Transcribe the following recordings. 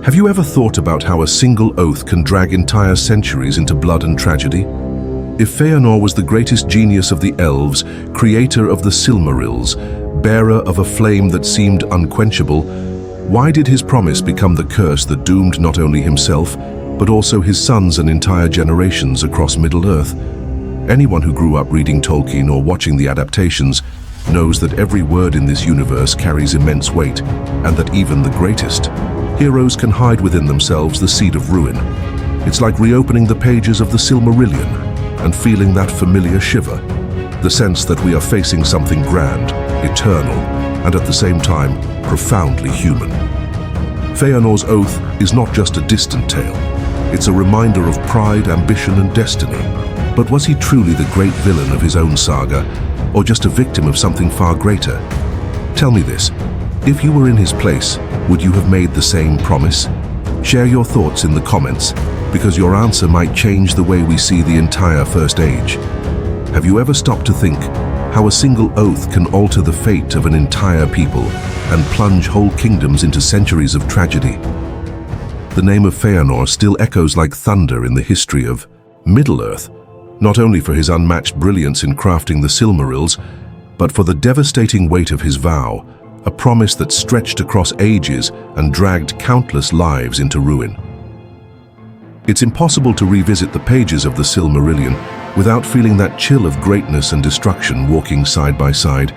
Have you ever thought about how a single oath can drag entire centuries into blood and tragedy? If Fëanor was the greatest genius of the Elves, creator of the Silmarils, bearer of a flame that seemed unquenchable, why did his promise become the curse that doomed not only himself, but also his sons and entire generations across Middle-earth? Anyone who grew up reading Tolkien or watching the adaptations knows that every word in this universe carries immense weight, and that even the greatest heroes can hide within themselves the seed of ruin. It's like reopening the pages of the Silmarillion and feeling that familiar shiver, the sense that we are facing something grand, eternal, and at the same time, profoundly human. Fëanor's oath is not just a distant tale. It's a reminder of pride, ambition, and destiny. But was he truly the great villain of his own saga, or just a victim of something far greater? Tell me this, if you were in his place, would you have made the same promise? Share your thoughts in the comments, because your answer might change the way we see the entire First Age. Have you ever stopped to think how a single oath can alter the fate of an entire people and plunge whole kingdoms into centuries of tragedy? The name of Fëanor still echoes like thunder in the history of Middle-earth, not only for his unmatched brilliance in crafting the Silmarils, but for the devastating weight of his vow, a promise that stretched across ages and dragged countless lives into ruin. It's impossible to revisit the pages of the Silmarillion without feeling that chill of greatness and destruction walking side by side,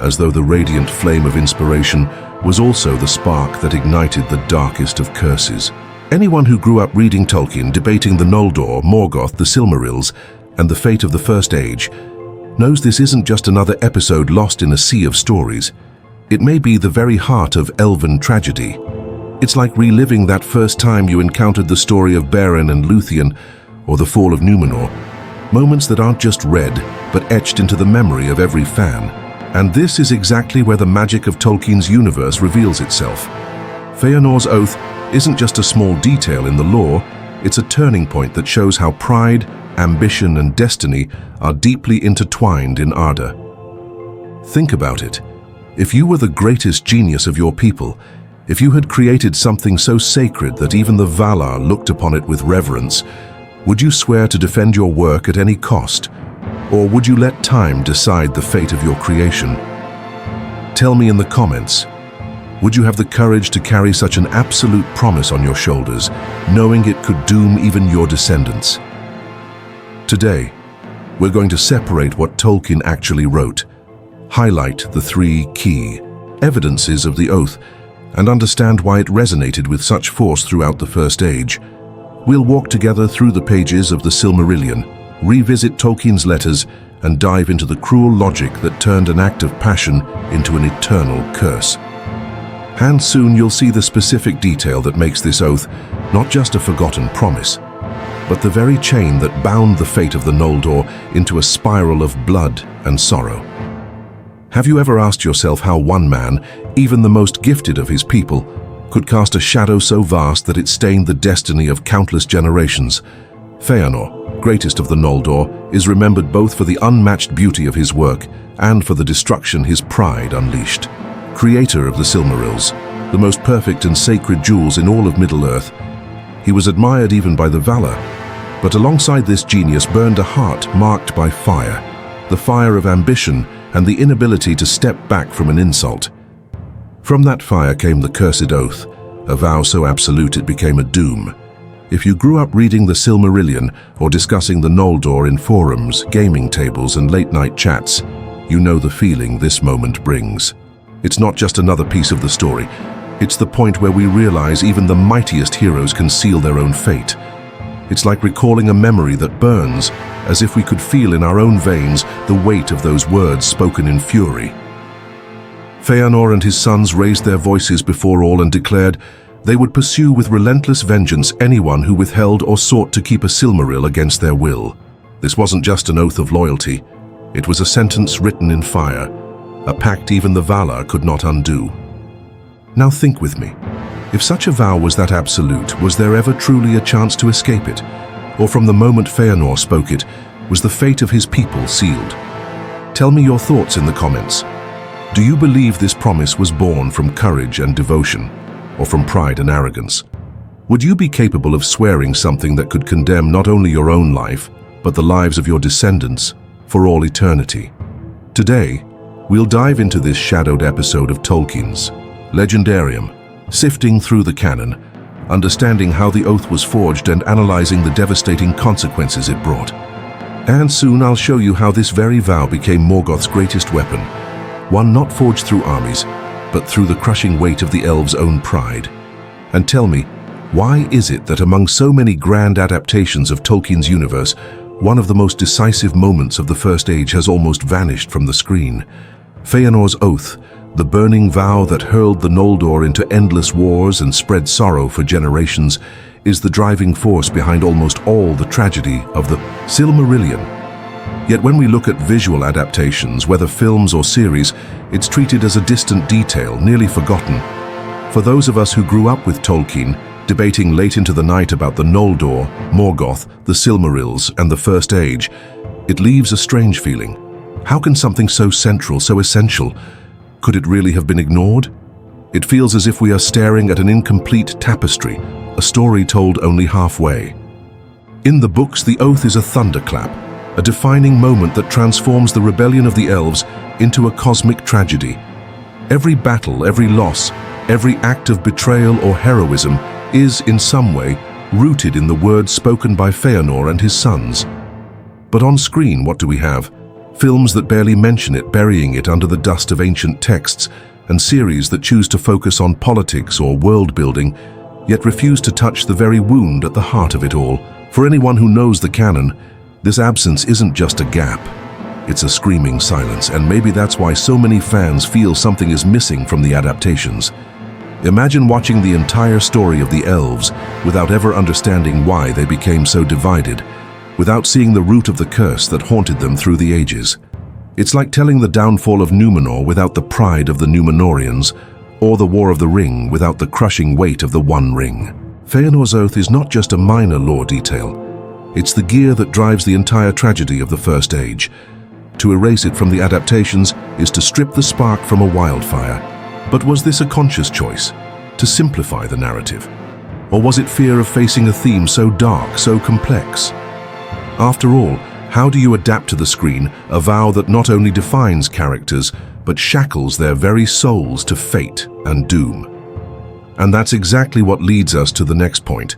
as though the radiant flame of inspiration was also the spark that ignited the darkest of curses. Anyone who grew up reading Tolkien, debating the Noldor, Morgoth, the Silmarils, and the fate of the First Age, knows this isn't just another episode lost in a sea of stories. It may be the very heart of Elven tragedy. It's like reliving that first time you encountered the story of Beren and Luthien, or the fall of Numenor. Moments that aren't just read, but etched into the memory of every fan. And this is exactly where the magic of Tolkien's universe reveals itself. Fëanor's oath isn't just a small detail in the lore, it's a turning point that shows how pride, ambition, and destiny are deeply intertwined in ardor. Think about it. If you were the greatest genius of your people, if you had created something so sacred that even the Valar looked upon it with reverence, would you swear to defend your work at any cost? Or would you let time decide the fate of your creation? Tell me in the comments, would you have the courage to carry such an absolute promise on your shoulders, knowing it could doom even your descendants? Today, we're going to separate what Tolkien actually wrote, highlight the three key evidences of the oath, and understand why it resonated with such force throughout the First Age. We'll walk together through the pages of the Silmarillion, revisit Tolkien's letters, and dive into the cruel logic that turned an act of passion into an eternal curse. And soon you'll see the specific detail that makes this oath not just a forgotten promise, but the very chain that bound the fate of the Noldor into a spiral of blood and sorrow. Have you ever asked yourself how one man, even the most gifted of his people, could cast a shadow so vast that it stained the destiny of countless generations? Fëanor, greatest of the Noldor, is remembered both for the unmatched beauty of his work and for the destruction his pride unleashed. Creator of the Silmarils, the most perfect and sacred jewels in all of Middle-earth, he was admired even by the Valar, but alongside this genius burned a heart marked by fire, the fire of ambition and the inability to step back from an insult. From that fire came the cursed oath, a vow so absolute it became a doom. If you grew up reading the Silmarillion or discussing the Noldor in forums, gaming tables, and late-night chats, you know the feeling this moment brings. It's not just another piece of the story. It's the point where we realize even the mightiest heroes can seal their own fate. It's like recalling a memory that burns, as if we could feel in our own veins the weight of those words spoken in fury. Fëanor and his sons raised their voices before all and declared they would pursue with relentless vengeance anyone who withheld or sought to keep a Silmaril against their will. This wasn't just an oath of loyalty. It was a sentence written in fire, a pact even the Valar could not undo. Now think with me. If such a vow was that absolute, was there ever truly a chance to escape it? Or from the moment Fëanor spoke it, was the fate of his people sealed? Tell me your thoughts in the comments. Do you believe this promise was born from courage and devotion? or from pride and arrogance? Would you be capable of swearing something that could condemn not only your own life, but the lives of your descendants for all eternity? Today, we'll dive into this shadowed episode of Tolkien's Legendarium, sifting through the canon, understanding how the oath was forged and analyzing the devastating consequences it brought. And soon I'll show you how this very vow became Morgoth's greatest weapon, one not forged through armies, but through the crushing weight of the elves' own pride. And tell me, why is it that among so many grand adaptations of Tolkien's universe, one of the most decisive moments of the First Age has almost vanished from the screen? Fëanor's oath, the burning vow that hurled the Noldor into endless wars and spread sorrow for generations, is the driving force behind almost all the tragedy of the Silmarillion. Yet when we look at visual adaptations, whether films or series, it's treated as a distant detail, nearly forgotten. For those of us who grew up with Tolkien, debating late into the night about the Noldor, Morgoth, the Silmarils, and the First Age, it leaves a strange feeling. How can something so central, so essential, could it really have been ignored? It feels as if we are staring at an incomplete tapestry, a story told only halfway. In the books, the oath is a thunderclap, a defining moment that transforms the rebellion of the elves into a cosmic tragedy. Every battle, every loss, every act of betrayal or heroism is, in some way, rooted in the words spoken by Fëanor and his sons. But on screen, what do we have? Films that barely mention it, burying it under the dust of ancient texts, and series that choose to focus on politics or world-building, yet refuse to touch the very wound at the heart of it all. For anyone who knows the canon, this absence isn't just a gap. It's a screaming silence, and maybe that's why so many fans feel something is missing from the adaptations. Imagine watching the entire story of the Elves without ever understanding why they became so divided, without seeing the root of the curse that haunted them through the ages. It's like telling the downfall of Numenor without the pride of the Númenóreans, or the War of the Ring without the crushing weight of the One Ring. Fëanor's oath is not just a minor lore detail. It's the gear that drives the entire tragedy of the First Age. To erase it from the adaptations is to strip the spark from a wildfire. But was this a conscious choice, to simplify the narrative? Or was it fear of facing a theme so dark, so complex? After all, how do you adapt to the screen a vow that not only defines characters, but shackles their very souls to fate and doom? And that's exactly what leads us to the next point.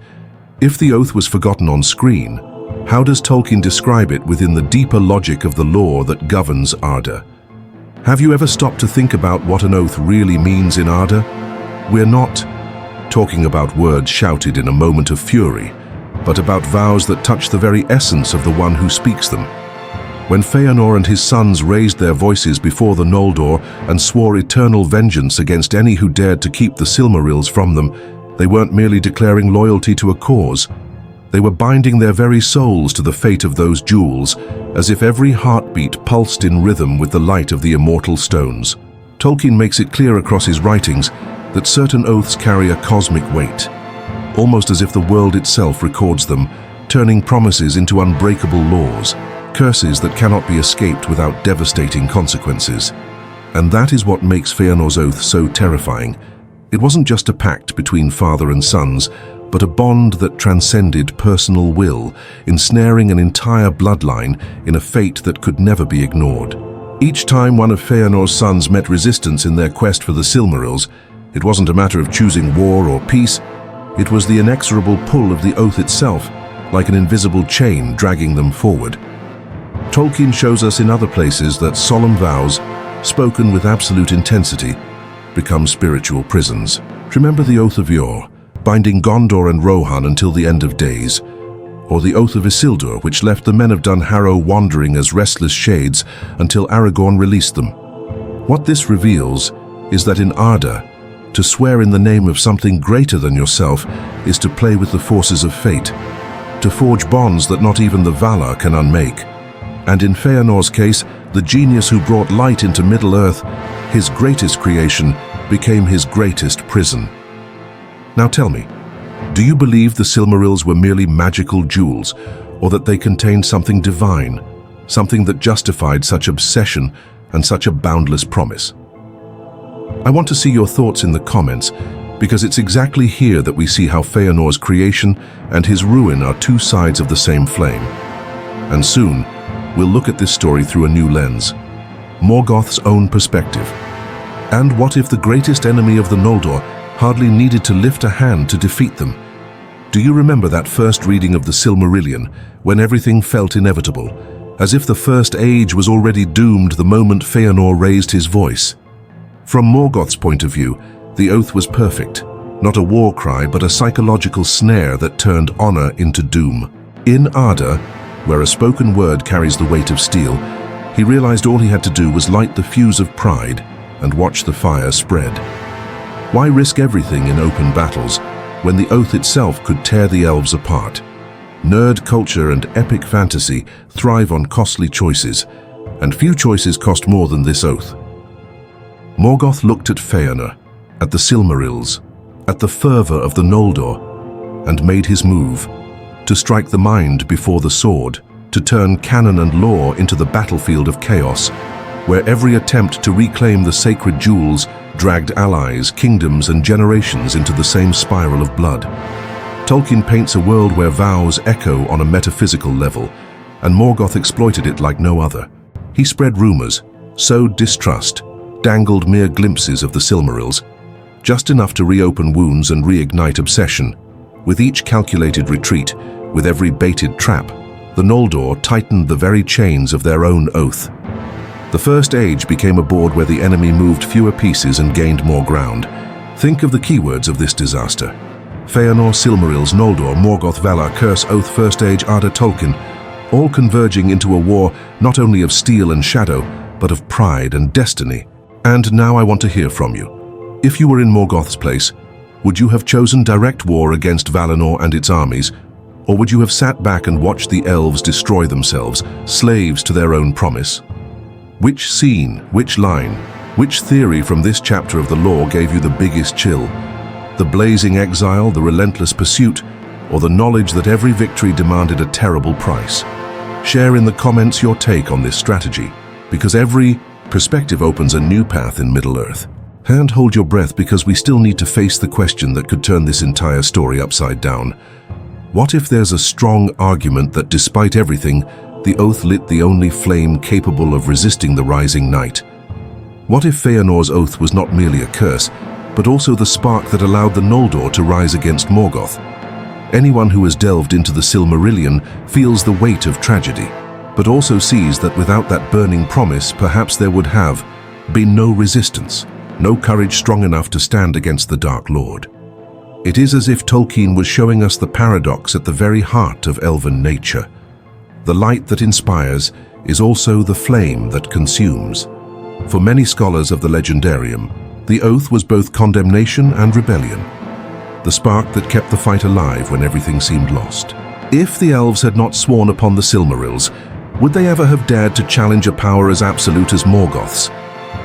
If the oath was forgotten on screen, how does Tolkien describe it within the deeper logic of the lore that governs Arda? Have you ever stopped to think about what an oath really means in Arda? We're not talking about words shouted in a moment of fury, but about vows that touch the very essence of the one who speaks them. When Fëanor and his sons raised their voices before the Noldor and swore eternal vengeance against any who dared to keep the Silmarils from them, they weren't merely declaring loyalty to a cause. They were binding their very souls to the fate of those jewels, as if every heartbeat pulsed in rhythm with the light of the immortal stones. Tolkien makes it clear across his writings that certain oaths carry a cosmic weight, almost as if the world itself records them, turning promises into unbreakable laws, curses that cannot be escaped without devastating consequences. And that is what makes Fëanor's oath so terrifying. It wasn't just a pact between father and sons, but a bond that transcended personal will, ensnaring an entire bloodline in a fate that could never be ignored. Each time one of Fëanor's sons met resistance in their quest for the Silmarils, it wasn't a matter of choosing war or peace. It was the inexorable pull of the oath itself, like an invisible chain dragging them forward. Tolkien shows us in other places that solemn vows, spoken with absolute intensity, become spiritual prisons. Remember the Oath of Yor, binding Gondor and Rohan until the end of days, or the Oath of Isildur, which left the men of Dunharrow wandering as restless shades until Aragorn released them. What this reveals is that in Arda, to swear in the name of something greater than yourself is to play with the forces of fate, to forge bonds that not even the Valar can unmake. And in Fëanor's case, the genius who brought light into Middle-earth, his greatest creation, became his greatest prison. Now tell me, do you believe the Silmarils were merely magical jewels, or that they contained something divine, something that justified such obsession and such a boundless promise? I want to see your thoughts in the comments, because it's exactly here that we see how Fëanor's creation and his ruin are two sides of the same flame. And soon, we'll look at this story through a new lens, Morgoth's own perspective. And what if the greatest enemy of the Noldor hardly needed to lift a hand to defeat them? Do you remember that first reading of the Silmarillion, when everything felt inevitable, as if the First Age was already doomed the moment Fëanor raised his voice? From Morgoth's point of view, the oath was perfect, not a war cry but a psychological snare that turned honor into doom. In Arda, where a spoken word carries the weight of steel, he realized all he had to do was light the fuse of pride and watch the fire spread. Why risk everything in open battles when the oath itself could tear the elves apart? Nerd culture and epic fantasy thrive on costly choices, and few choices cost more than this oath. Morgoth looked at Fëanor, at the Silmarils, at the fervor of the Noldor, and made his move, to strike the mind before the sword, to turn canon and lore into the battlefield of chaos, where every attempt to reclaim the sacred jewels dragged allies, kingdoms, and generations into the same spiral of blood. Tolkien paints a world where vows echo on a metaphysical level, and Morgoth exploited it like no other. He spread rumors, sowed distrust, dangled mere glimpses of the Silmarils, just enough to reopen wounds and reignite obsession. With each calculated retreat, with every baited trap, the Noldor tightened the very chains of their own oath. The First Age became a board where the enemy moved fewer pieces and gained more ground. Think of the keywords of this disaster: Fëanor, Silmarils, Noldor, Morgoth, Valar, Curse, Oath, First Age, Arda, Tolkien, all converging into a war not only of steel and shadow, but of pride and destiny. And now I want to hear from you. If you were in Morgoth's place, would you have chosen direct war against Valinor and its armies, or would you have sat back and watched the elves destroy themselves, slaves to their own promise? Which scene, which line, which theory from this chapter of the lore gave you the biggest chill? The blazing exile, the relentless pursuit, or the knowledge that every victory demanded a terrible price? Share in the comments your take on this strategy, because every perspective opens a new path in Middle-earth. And hold your breath, because we still need to face the question that could turn this entire story upside down. What if there's a strong argument that despite everything, the oath lit the only flame capable of resisting the rising night? What if Fëanor's oath was not merely a curse, but also the spark that allowed the Noldor to rise against Morgoth? Anyone who has delved into the Silmarillion feels the weight of tragedy, but also sees that without that burning promise, perhaps there would have been no resistance, no courage strong enough to stand against the Dark Lord. It is as if Tolkien was showing us the paradox at the very heart of Elven nature. The light that inspires is also the flame that consumes. For many scholars of the legendarium, the oath was both condemnation and rebellion, the spark that kept the fight alive when everything seemed lost. If the elves had not sworn upon the Silmarils, would they ever have dared to challenge a power as absolute as Morgoth's?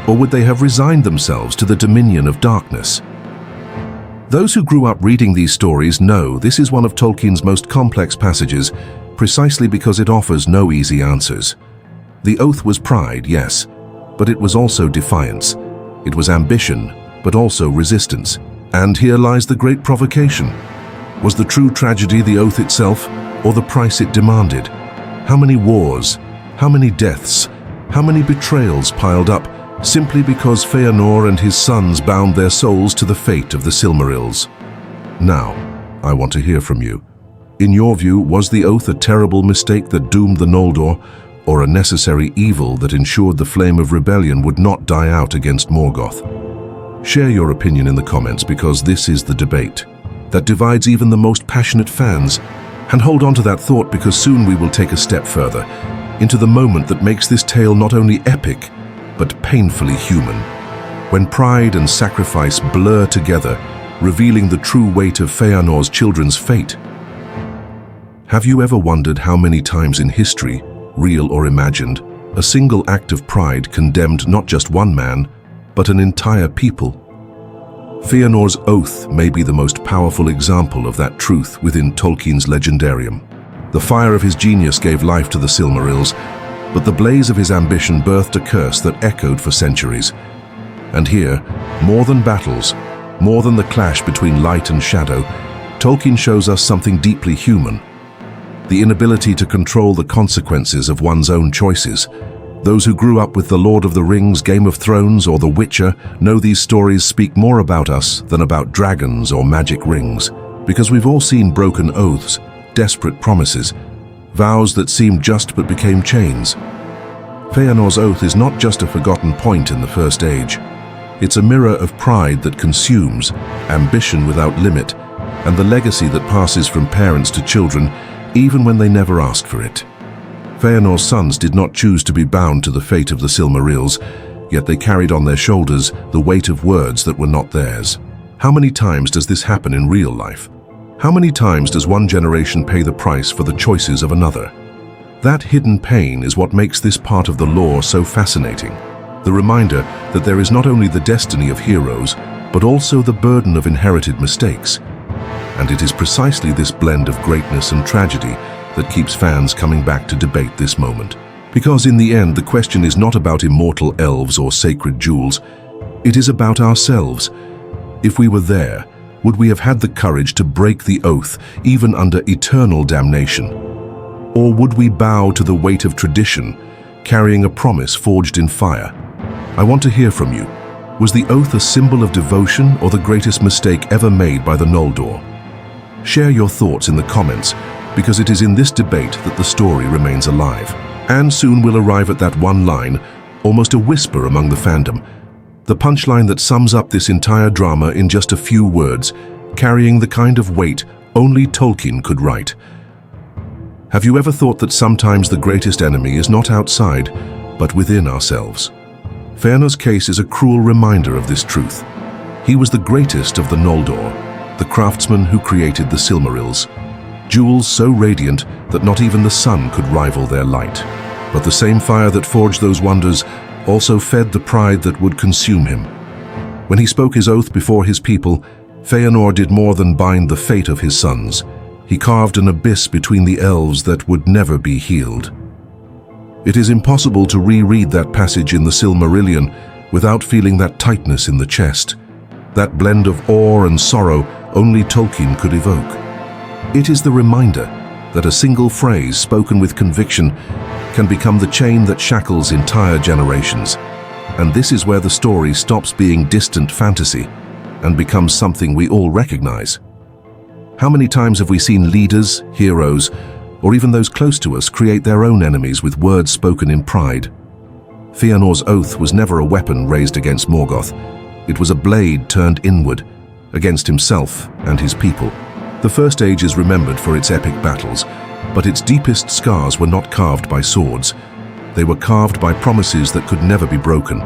Or would they have resigned themselves to the dominion of darkness? Those who grew up reading these stories know this is one of Tolkien's most complex passages, precisely because it offers no easy answers. The oath was pride, yes, but it was also defiance. It was ambition, but also resistance. And here lies the great provocation. Was the true tragedy the oath itself, or the price it demanded? How many wars, how many deaths, how many betrayals piled up simply because Fëanor and his sons bound their souls to the fate of the Silmarils? Now, I want to hear from you. In your view, was the oath a terrible mistake that doomed the Noldor, or a necessary evil that ensured the flame of rebellion would not die out against Morgoth? Share your opinion in the comments, because this is the debate that divides even the most passionate fans. And hold on to that thought, because soon we will take a step further into the moment that makes this tale not only epic, but painfully human, when pride and sacrifice blur together, revealing the true weight of Fëanor's children's fate. Have you ever wondered how many times in history, real or imagined, a single act of pride condemned not just one man, but an entire people? Fëanor's oath may be the most powerful example of that truth within Tolkien's legendarium. The fire of his genius gave life to the Silmarils, but the blaze of his ambition birthed a curse that echoed for centuries. And here, more than battles, More than the clash between light and shadow, Tolkien shows us something deeply human. The inability to control the consequences of one's own choices. Those who grew up with The Lord of the Rings, Game of Thrones, or The Witcher know these stories speak more about us than about dragons or magic rings, because we've all seen broken oaths, desperate promises, vows that seemed just but became chains. Fëanor's oath is not just a forgotten point in the First Age. It's a mirror of pride that consumes, ambition without limit, and the legacy that passes from parents to children, even when they never asked for it. Fëanor's sons did not choose to be bound to the fate of the Silmarils, yet they carried on their shoulders the weight of words that were not theirs. How many times does this happen in real life? How many times does one generation pay the price for the choices of another? That hidden pain is what makes this part of the lore so fascinating. The reminder that there is not only the destiny of heroes, but also the burden of inherited mistakes. And it is precisely this blend of greatness and tragedy that keeps fans coming back to debate this moment. Because in the end, the question is not about immortal elves or sacred jewels. It is about ourselves. If we were there, would we have had the courage to break the oath, even under eternal damnation? Or would we bow to the weight of tradition, carrying a promise forged in fire? I want to hear from you. Was the oath a symbol of devotion or the greatest mistake ever made by the Noldor? Share your thoughts in the comments, because it is in this debate that the story remains alive. And soon we'll arrive at that one line, almost a whisper among the fandom, the punchline that sums up this entire drama in just a few words, carrying the kind of weight only Tolkien could write. Have you ever thought that sometimes the greatest enemy is not outside, but within ourselves? Fëanor's case is a cruel reminder of this truth. He was the greatest of the Noldor, the craftsman who created the Silmarils, jewels so radiant that not even the sun could rival their light. But the same fire that forged those wonders also fed the pride that would consume him. When he spoke his oath before his people, Fëanor did more than bind the fate of his sons. He carved an abyss between the elves that would never be healed. It is impossible to reread that passage in the Silmarillion without feeling that tightness in the chest, that blend of awe and sorrow only Tolkien could evoke. It is the reminder that a single phrase spoken with conviction can become the chain that shackles entire generations. And this is where the story stops being distant fantasy and becomes something we all recognize. How many times have we seen leaders, heroes, or even those close to us create their own enemies with words spoken in pride? Fëanor's oath was never a weapon raised against Morgoth. It was a blade turned inward, against himself and his people. The First Age is remembered for its epic battles, but its deepest scars were not carved by swords. They were carved by promises that could never be broken.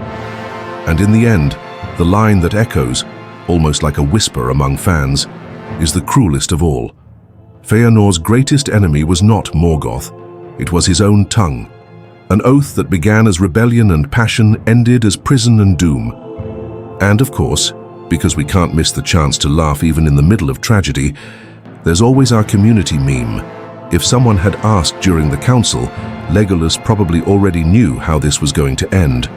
And in the end, the line that echoes, almost like a whisper among fans, is the cruelest of all. Fëanor's greatest enemy was not Morgoth. It was his own tongue. An oath that began as rebellion and passion ended as prison and doom. And of course, because we can't miss the chance to laugh even in the middle of tragedy, there's always our community meme. If someone had asked during the council, Legolas probably already knew how this was going to end.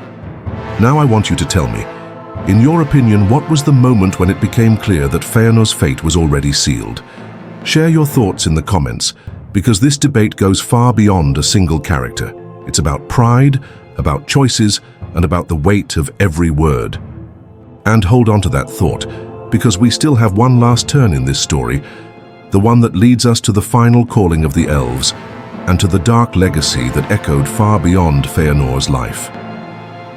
Now I want you to tell me, in your opinion, what was the moment when it became clear that Fëanor's fate was already sealed? Share your thoughts in the comments, because this debate goes far beyond a single character. It's about pride, about choices, and about the weight of every word. And hold on to that thought, because we still have one last turn in this story, the one that leads us to the final calling of the Elves, and to the dark legacy that echoed far beyond Fëanor's life.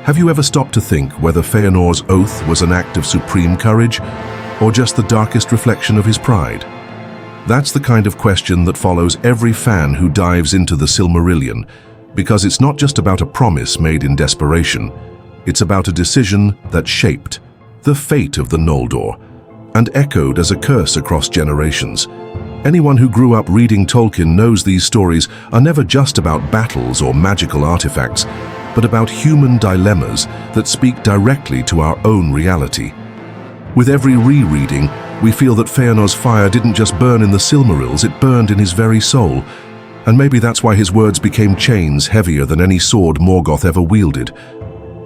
Have you ever stopped to think whether Fëanor's oath was an act of supreme courage, or just the darkest reflection of his pride? That's the kind of question that follows every fan who dives into the Silmarillion, because it's not just about a promise made in desperation, it's about a decision that shaped the fate of the Noldor, and echoed as a curse across generations. Anyone who grew up reading Tolkien knows these stories are never just about battles or magical artifacts, but about human dilemmas that speak directly to our own reality. With every rereading, we feel that Fëanor's fire didn't just burn in the Silmarils, it burned in his very soul. And maybe that's why his words became chains heavier than any sword Morgoth ever wielded.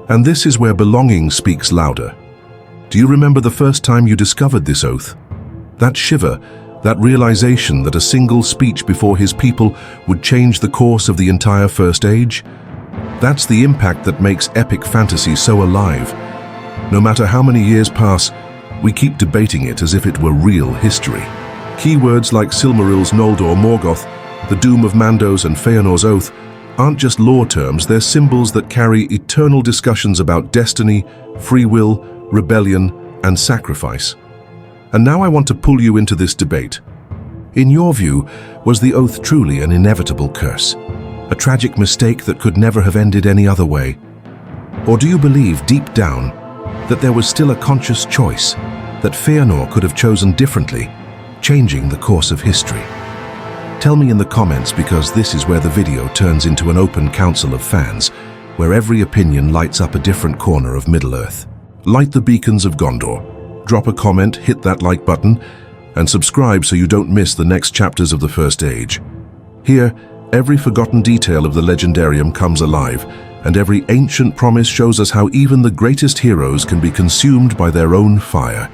And this is where belonging speaks louder. Do you remember the first time you discovered this oath? That shiver, that realization that a single speech before his people would change the course of the entire First Age? That's the impact that makes epic fantasy so alive. No matter how many years pass, we keep debating it as if it were real history. Keywords like Silmarils, Noldor, Morgoth, the Doom of Mandos and Fëanor's Oath aren't just lore terms, they're symbols that carry eternal discussions about destiny, free will, rebellion, and sacrifice. And now I want to pull you into this debate. In your view, was the oath truly an inevitable curse? A tragic mistake that could never have ended any other way? Or do you believe deep down that there was still a conscious choice, that Fëanor could have chosen differently, changing the course of history? Tell me in the comments, because this is where the video turns into an open council of fans, where every opinion lights up a different corner of Middle-earth. Light the beacons of Gondor, drop a comment, hit that like button, and subscribe so you don't miss the next chapters of the First Age. Here, every forgotten detail of the legendarium comes alive, and every ancient promise shows us how even the greatest heroes can be consumed by their own fire.